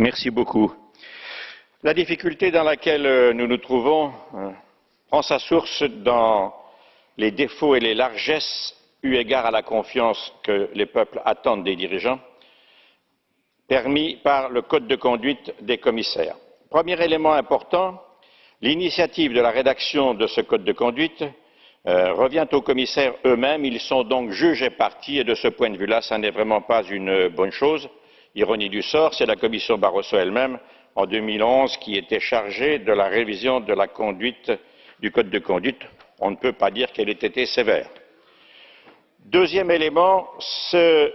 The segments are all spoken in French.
Merci beaucoup. La difficulté dans laquelle nous nous trouvons prend sa source dans les défauts et les largesses eu égard à la confiance que les peuples attendent des dirigeants, permis par le code de conduite des commissaires. Premier élément important, l'initiative de la rédaction de ce code de conduite revient aux commissaires eux-mêmes. Ils sont donc juges et parties et de ce point de vue-là, ça n'est vraiment pas une bonne chose. Ironie du sort, c'est la commission Barroso elle-même, en 2011, qui était chargée de la révision de la conduite, du code de conduite. On ne peut pas dire qu'elle ait été sévère. Deuxième élément,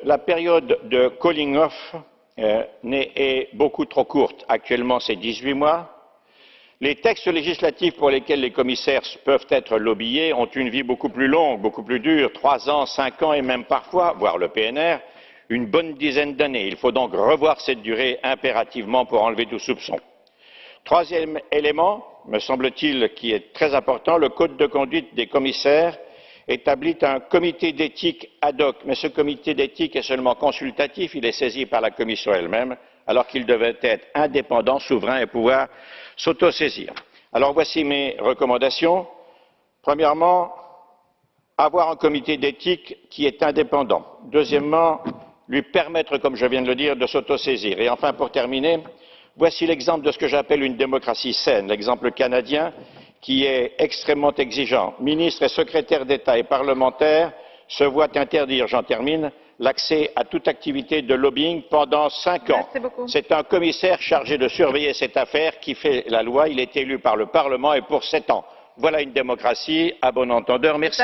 la période de calling off est beaucoup trop courte. Actuellement, c'est 18 mois. Les textes législatifs pour lesquels les commissaires peuvent être lobbyés ont une vie beaucoup plus longue, beaucoup plus dure, 3 ans, 5 ans et même parfois, voire le PNR, une bonne dizaine d'années. Il faut donc revoir cette durée impérativement pour enlever tout soupçon. Troisième élément, me semble-t-il, qui est très important, le code de conduite des commissaires établit un comité d'éthique ad hoc, mais ce comité d'éthique est seulement consultatif, il est saisi par la Commission elle-même, alors qu'il devait être indépendant, souverain et pouvoir s'autosaisir. Alors voici mes recommandations. Premièrement, avoir un comité d'éthique qui est indépendant. Deuxièmement, lui permettre, comme je viens de le dire, de s'autosaisir. Et enfin, pour terminer, voici l'exemple de ce que j'appelle une démocratie saine, l'exemple canadien, qui est extrêmement exigeant. Ministres et secrétaires d'État et parlementaires se voient interdire, j'en termine, l'accès à toute activité de lobbying pendant 5 ans. C'est un commissaire chargé de surveiller cette affaire qui fait la loi. Il est élu par le Parlement et pour 7 ans. Voilà une démocratie à bon entendeur. Merci.